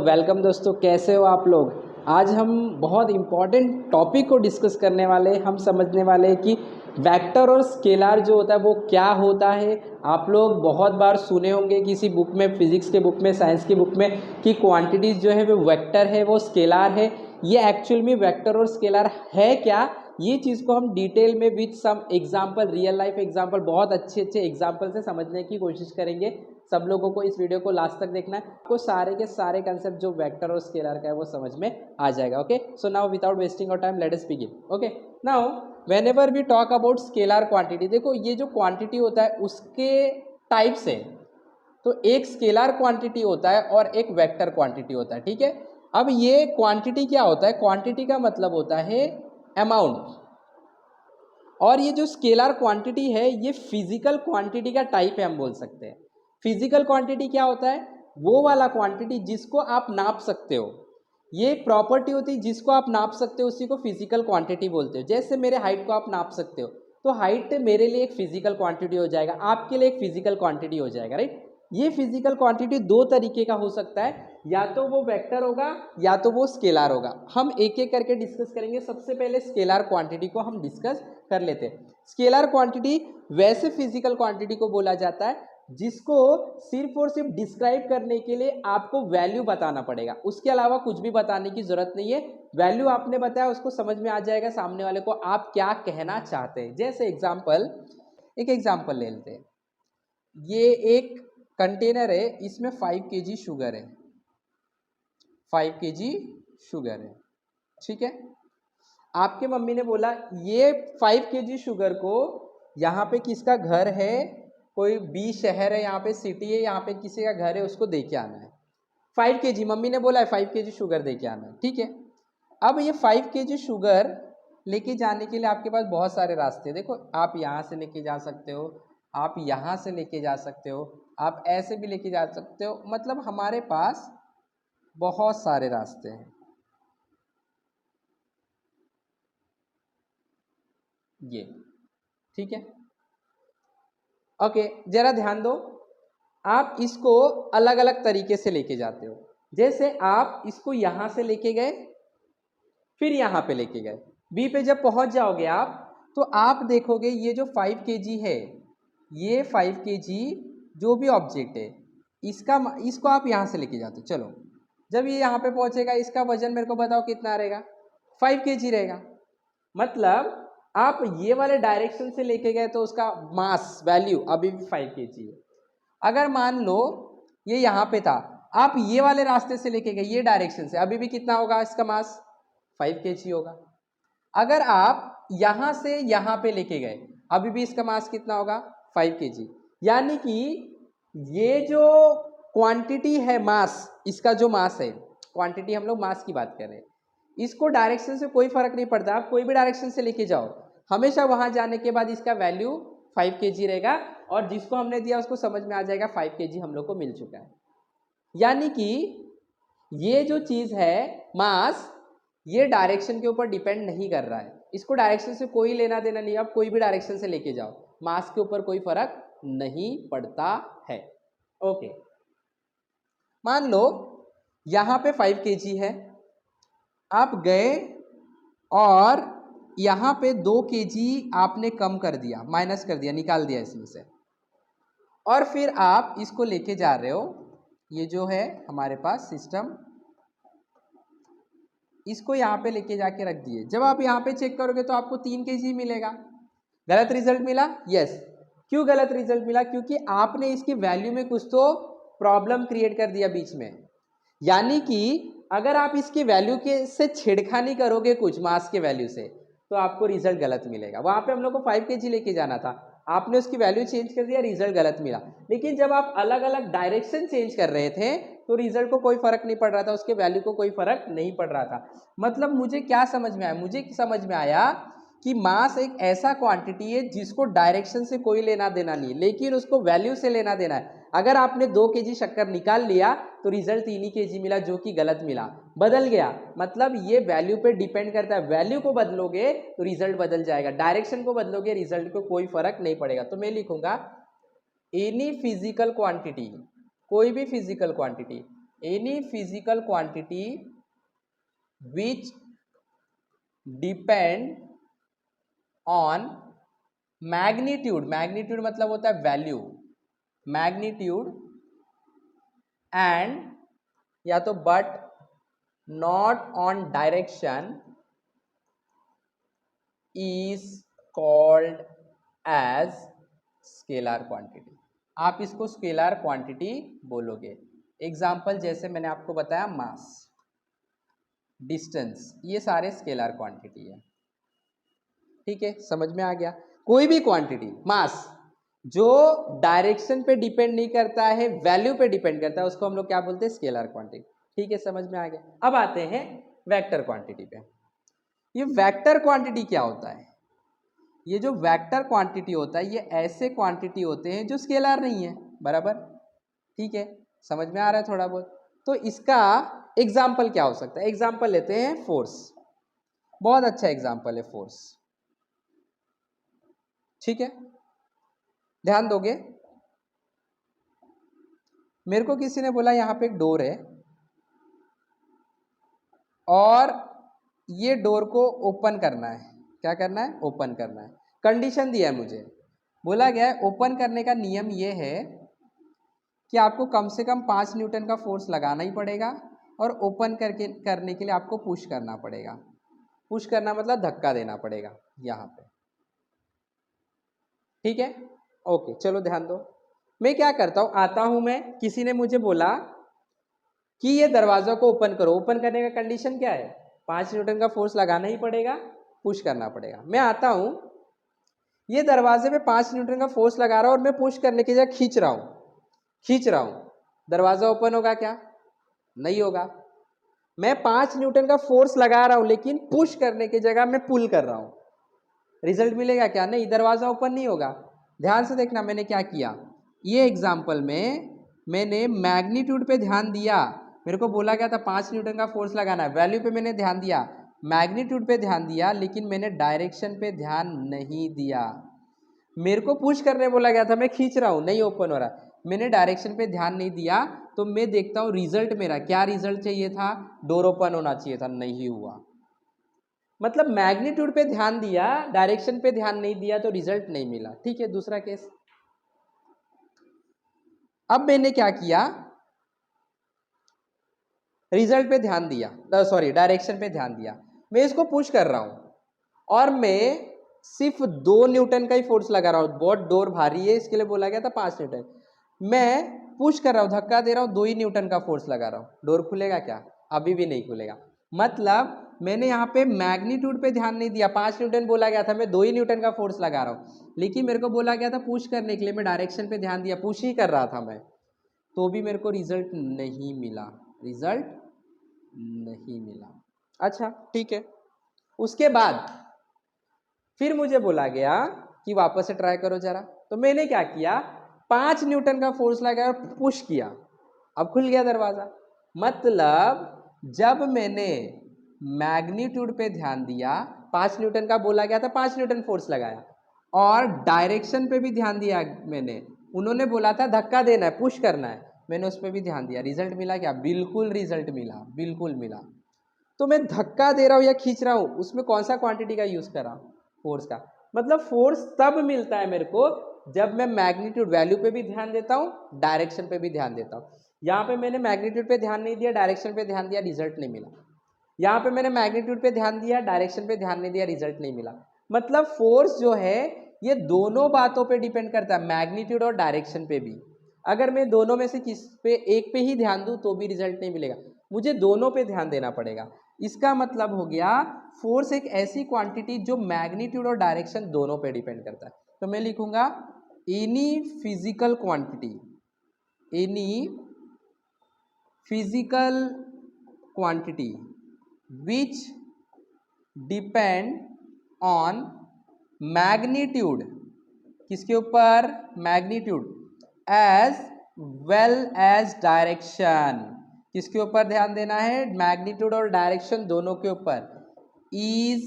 Welcome दोस्तों, कैसे हो आप लोग। आज हम बहुत इम्पॉर्टेंट टॉपिक को डिस्कस करने वाले हैं। हम समझने वाले हैं कि वेक्टर और स्केलार जो होता है वो क्या होता है। आप लोग बहुत बार सुने होंगे किसी बुक में, फिजिक्स के बुक में, साइंस की बुक में, कि क्वांटिटीज़ जो है वो वेक्टर है, वो स्केलार है। ये एक्चुअल में वेक्टर और स्केलार है क्या, ये चीज़ को हम डिटेल में with some example, real life example, बहुत अच्छे अच्छे एग्जाम्पल से समझने की कोशिश करेंगे। सब लोगों को इस वीडियो को लास्ट तक देखना है, आपको सारे के सारे कंसेप्ट जो वेक्टर और स्केलर का है वो समझ में आ जाएगा। Okay, so now without wasting of time let us begin. Okay, now whenever we talk about scalar quantity, देखो ये जो क्वांटिटी होता है उसके टाइप्स है। तो एक स्केलर क्वांटिटी होता है और एक वेक्टर क्वांटिटी होता है, ठीक है। अब ये क्वांटिटी क्या होता है, क्वांटिटी का मतलब होता है अमाउंट, और ये जो स्केलर क्वांटिटी है ये फिजिकल क्वांटिटी का टाइप है, हम बोल सकते हैं। फिजिकल क्वांटिटी क्या होता है, वो वाला क्वांटिटी जिसको आप नाप सकते हो। ये एक प्रॉपर्टी होती है, जिसको आप नाप सकते हो उसी को फिजिकल क्वांटिटी बोलते हो। जैसे मेरे हाइट को आप नाप सकते हो, तो हाइट मेरे लिए एक फिजिकल क्वांटिटी हो जाएगा, आपके लिए एक फिजिकल क्वांटिटी हो जाएगा, राइट। ये फिजिकल क्वांटिटी दो तरीके का हो सकता है, या तो वो वेक्टर होगा या तो वो स्केलर होगा। हम एक एक करके डिस्कस करेंगे। सबसे पहले स्केलर क्वांटिटी को हम डिस्कस कर लेते हैं। स्केलर क्वांटिटी वैसे फिजिकल क्वांटिटी को बोला जाता है जिसको सिर्फ और सिर्फ डिस्क्राइब करने के लिए आपको वैल्यू बताना पड़ेगा, उसके अलावा कुछ भी बताने की जरूरत नहीं है। वैल्यू आपने बताया, उसको समझ में आ जाएगा सामने वाले को आप क्या कहना चाहते हैं। जैसे एग्जाम्पल, एक एग्जाम्पल ले लेते हैं। ये एक कंटेनर है, इसमें 5 kg शुगर है, 5 kg शुगर है, ठीक है। आपके मम्मी ने बोला ये 5 kg शुगर को, यहाँ पे किसका घर है, कोई बी शहर है, यहाँ पे सिटी है, यहाँ पे किसी का घर है, उसको दे के आना है 5 kg। मम्मी ने बोला है 5 kg शुगर दे के आना है, ठीक है। अब ये 5 kg शुगर लेके जाने के लिए आपके पास बहुत सारे रास्ते हैं। देखो, आप यहाँ से लेके जा सकते हो, आप यहाँ से लेके जा सकते हो, आप ऐसे भी लेके जा सकते हो, मतलब हमारे पास बहुत सारे रास्ते हैं। ये ठीक है, ओके। जरा ध्यान दो, आप इसको अलग अलग तरीके से लेके जाते हो। जैसे आप इसको यहां से लेके गए, फिर यहां पे लेके गए, बी पे जब पहुंच जाओगे आप, तो आप देखोगे ये जो 5 kg है, ये 5 kg जो भी ऑब्जेक्ट है, इसको आप यहां से लेके जाते हो। चलो, जब ये यहां पे पहुंचेगा, इसका वजन मेरे को बताओ कितना रहेगा, 5 kg रहेगा। मतलब आप ये वाले डायरेक्शन से लेके गए तो उसका मास वैल्यू अभी भी 5 kg है। अगर मान लो ये यहाँ पे था, आप ये वाले रास्ते से लेके गए, ये डायरेक्शन से, अभी भी कितना होगा इसका मास, 5 kg होगा। अगर आप यहाँ से यहाँ पे लेके गए, अभी भी इसका मास कितना होगा, 5 kg। यानी कि ये जो क्वांटिटी है, मास, इसका जो मास है, क्वांटिटी हम लोग मास की बात कर रहे हैं, इसको डायरेक्शन से कोई फर्क नहीं पड़ता, आप कोई भी डायरेक्शन से लेके जाओ, हमेशा वहां जाने के बाद इसका वैल्यू 5 kg रहेगा, और जिसको हमने दिया उसको समझ में आ जाएगा 5 kg हम लोग को मिल चुका है। यानी कि ये जो चीज है मास, ये डायरेक्शन के ऊपर डिपेंड नहीं कर रहा है, इसको डायरेक्शन से कोई लेना देना नहीं। आप कोई भी डायरेक्शन से लेके जाओ, मास के ऊपर कोई फर्क नहीं पड़ता है। ओके, मान लो यहां पे 5 kg है, आप गए और यहाँ पे 2 kg आपने कम कर दिया, माइनस कर दिया, निकाल दिया इसमें से, और फिर आप इसको लेके जा रहे हो, ये जो है हमारे पास सिस्टम, इसको यहाँ पे लेके जाके रख दिए। जब आप यहाँ पे चेक करोगे तो आपको 3 kg मिलेगा। गलत रिजल्ट मिला, यस। क्यों गलत रिजल्ट मिला, क्योंकि आपने इसकी वैल्यू में कुछ तो प्रॉब्लम क्रिएट कर दिया बीच में। यानी कि अगर आप इसकी वैल्यू के से छेड़खानी करोगे कुछ मास के वैल्यू से, तो आपको रिजल्ट गलत मिलेगा। वहां पे हम लोग को 5 kg लेके जाना था, आपने उसकी वैल्यू चेंज कर दिया, रिजल्ट गलत मिला। लेकिन जब आप अलग अलग डायरेक्शन चेंज कर रहे थे तो रिजल्ट को कोई फर्क नहीं पड़ रहा था, उसके वैल्यू को कोई फर्क नहीं पड़ रहा था। मतलब मुझे क्या समझ में आया, मुझे समझ में आया कि मास एक ऐसा क्वांटिटी है जिसको डायरेक्शन से कोई लेना देना नहीं, लेकिन उसको वैल्यू से लेना देना है। अगर आपने 2 kg शक्कर निकाल लिया तो रिजल्ट 3 kg मिला, जो कि गलत मिला, बदल गया। मतलब ये वैल्यू पे डिपेंड करता है, वैल्यू को बदलोगे तो रिजल्ट बदल जाएगा, डायरेक्शन को बदलोगे रिजल्ट को कोई फर्क नहीं पड़ेगा। तो मैं लिखूंगा एनी फिजिकल क्वांटिटी, कोई भी physical quantity any physical quantity which depend on magnitude, magnitude मतलब होता है वैल्यू, मैग्नीट्यूड एंड या तो but not on direction is called as scalar quantity. आप इसको स्केलर क्वांटिटी बोलोगे। एग्जाम्पल जैसे मैंने आपको बताया मास, डिस्टेंस, ये सारे स्केलर क्वांटिटी है। ठीक है, समझ में आ गया। कोई भी क्वांटिटी, मास जो डायरेक्शन पे डिपेंड नहीं करता है, वैल्यू पे डिपेंड करता है, उसको हम लोग क्या बोलते हैं, स्केलर क्वांटिटी। ठीक है, समझ में आ गया। अब आते हैं वेक्टर क्वांटिटी पे। ये वेक्टर क्वांटिटी क्या होता है? ये जो वेक्टर क्वांटिटी होता है, ये ऐसे क्वांटिटी होते हैं जो स्केलर नहीं है, बराबर। ठीक है, समझ में आ रहा है थोड़ा बहुत। तो इसका एग्जाम्पल क्या हो सकता है? एग्जाम्पल लेते हैं फोर्स, बहुत अच्छा एग्जाम्पल है फोर्स। ठीक है, ध्यान दोगे। मेरे को किसी ने बोला यहाँ पे एक डोर है और ये डोर को ओपन करना है। क्या करना है? ओपन करना है। कंडीशन दिया है मुझे, बोला गया है ओपन करने का नियम ये है कि आपको कम से कम 5 न्यूटन का फोर्स लगाना ही पड़ेगा और ओपन करने के लिए आपको पुश करना पड़ेगा। पुश करना मतलब धक्का देना पड़ेगा यहाँ पे। ठीक है, ओके, चलो ध्यान दो। मैं क्या करता हूँ, आता हूँ मैं, किसी ने मुझे बोला कि ये दरवाजा को ओपन करो। ओपन करने का कंडीशन क्या है? 5 न्यूटन का फोर्स लगाना ही पड़ेगा, पुश करना पड़ेगा। मैं आता हूँ, ये दरवाजे पे 5 न्यूटन का फोर्स लगा रहा हूँ और मैं पुश करने की जगह खींच रहा हूँ। दरवाजा ओपन होगा क्या? नहीं होगा। मैं 5 न्यूटन का फोर्स लगा रहा हूँ लेकिन पुश करने की जगह मैं पुल कर रहा हूँ, रिजल्ट मिलेगा क्या? नहीं, दरवाजा ओपन नहीं होगा। ध्यान से देखना मैंने क्या किया। ये एग्जाम्पल में मैंने मैग्नीट्यूड पे ध्यान दिया। मेरे को बोला गया था 5 न्यूटन का फोर्स लगाना है, वैल्यू पे मैंने ध्यान दिया, मैग्नीट्यूड पे ध्यान दिया, लेकिन मैंने डायरेक्शन पे ध्यान नहीं दिया। मेरे को पुश करने बोला गया था, मैं खींच रहा हूँ, नहीं ओपन हो रहा, मैंने डायरेक्शन पे ध्यान नहीं दिया। तो मैं देखता हूँ रिजल्ट मेरा क्या, रिजल्ट चाहिए था, डोर ओपन होना चाहिए था, नहीं हुआ। मतलब मैग्नीट्यूड पे ध्यान दिया, डायरेक्शन पे ध्यान नहीं दिया, तो रिजल्ट नहीं मिला। ठीक है, दूसरा केस। अब मैंने क्या किया, रिजल्ट पे ध्यान दिया, सॉरी डायरेक्शन पे ध्यान दिया। मैं इसको पुश कर रहा हूं और मैं सिर्फ 2 न्यूटन का ही फोर्स लगा रहा हूं। बहुत डोर भारी है, इसके लिए बोला गया था 5 न्यूटन। मैं पुश कर रहा हूं, धक्का दे रहा हूं, 2 ही न्यूटन का फोर्स लगा रहा हूं। डोर खुलेगा क्या? अभी भी नहीं खुलेगा। मतलब मैंने यहाँ पे मैग्नीट्यूड पे ध्यान नहीं दिया। 5 न्यूटन बोला गया था, मैं 2 ही न्यूटन का फोर्स लगा रहा हूँ, लेकिन मेरे को बोला गया था पुश करने के लिए, मैं डायरेक्शन पे ध्यान दिया, पुश ही कर रहा था मैं, तो भी मेरे को रिजल्ट नहीं मिला, रिजल्ट नहीं मिला। अच्छा, ठीक है। उसके बाद फिर मुझे बोला गया कि वापस से ट्राई करो जरा। तो मैंने क्या किया, 5 न्यूटन का फोर्स लगाया और पुश किया, अब खुल गया दरवाजा। मतलब जब मैंने मैग्नीट्यूड पे ध्यान दिया, 5 न्यूटन का बोला गया था, 5 न्यूटन फोर्स लगाया, और डायरेक्शन पे भी ध्यान दिया मैंने, उन्होंने बोला था धक्का देना है, पुश करना है, मैंने उस पर भी ध्यान दिया। रिजल्ट मिला क्या? बिल्कुल रिजल्ट मिला, बिल्कुल मिला। तो मैं धक्का दे रहा हूँ या खींच रहा हूँ, उसमें कौन सा क्वांटिटी का यूज कर रहा हूँ? फोर्स का। मतलब फोर्स तब मिलता है मेरे को जब मैं मैग्नीट्यूड वैल्यू पे भी ध्यान देता हूँ, डायरेक्शन पे भी ध्यान देता हूँ। यहाँ पे मैंने मैग्नीट्यूड पे ध्यान नहीं दिया, डायरेक्शन पे ध्यान दिया, रिजल्ट नहीं मिला। यहाँ पे मैंने मैग्नीट्यूड पे ध्यान दिया, डायरेक्शन पे ध्यान नहीं दिया, रिजल्ट नहीं मिला। मतलब फोर्स जो है ये दोनों बातों पे डिपेंड करता है, मैग्नीट्यूड और डायरेक्शन पे भी। अगर मैं दोनों में से किस पे एक पे ही ध्यान दूं तो भी रिजल्ट नहीं मिलेगा, मुझे दोनों पे ध्यान देना पड़ेगा। इसका मतलब हो गया फोर्स एक ऐसी क्वांटिटी जो मैग्नीट्यूड और डायरेक्शन दोनों पे डिपेंड करता है। तो मैं लिखूंगा any physical quantity, any physical quantity which depend on magnitude, किसके ऊपर? Magnitude, as well as direction, किसके ऊपर ध्यान देना है? मैग्नीट्यूड और डायरेक्शन दोनों के ऊपर। इज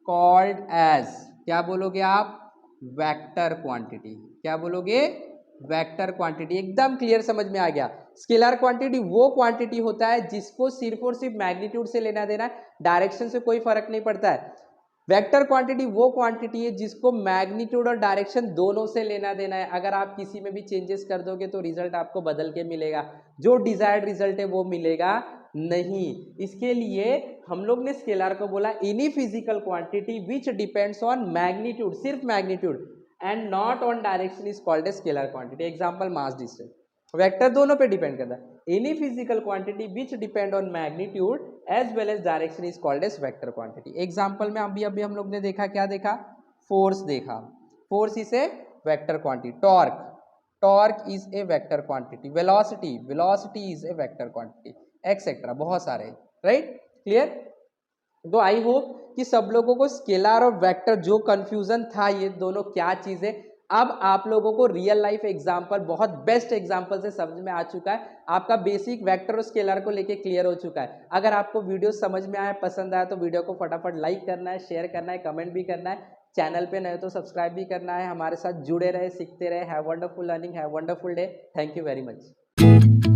कॉल्ड एज, क्या बोलोगे आप? Vector quantity. क्या बोलोगे? Vector quantity. एकदम क्लियर समझ में आ गया। स्केलर क्वांटिटी वो क्वांटिटी होता है जिसको सिर्फ और सिर्फ मैग्नीट्यूड से लेना देना है, डायरेक्शन से कोई फर्क नहीं पड़ता है। वेक्टर क्वांटिटी वो क्वांटिटी है जिसको मैग्नीट्यूड और डायरेक्शन दोनों से लेना देना है। अगर आप किसी में भी चेंजेस कर दोगे तो रिजल्ट आपको बदल के मिलेगा, जो डिजायर्ड रिजल्ट है वो मिलेगा नहीं। इसके लिए हम लोग ने स्केलर को बोला any physical quantity which depends on magnitude, सिर्फ magnitude, and not on direction is called a scalar quantity. Example mass distance, vector दोनों पे डिपेंड करता है। Any physical quantity which depend on magnitude as well as direction is called as vector quantity. Example में अभी हम लोग ने देखा, क्या देखा, फोर्स देखा, force is a vector quantity. Torque, torque is a vector quantity. Velocity, velocity is a vector quantity, etcetera, बहुत सारे, राइट, क्लियर। तो आई होप कि सब लोगों को स्केलर और वेक्टर जो कंफ्यूजन था ये दोनों क्या चीज है, अब आप लोगों को रियल लाइफ एग्जांपल, बहुत बेस्ट एग्जांपल से समझ में आ चुका है। आपका बेसिक वेक्टर और स्केलर को लेके क्लियर हो चुका है। अगर आपको वीडियो समझ में आया, पसंद आया तो वीडियो को फटाफट लाइक करना है, शेयर करना है, कमेंट भी करना है। चैनल पे नए तो सब्सक्राइब भी करना है। हमारे साथ जुड़े रहे, सीखते रहे। Have wonderful learning, have wonderful day. Thank you very much.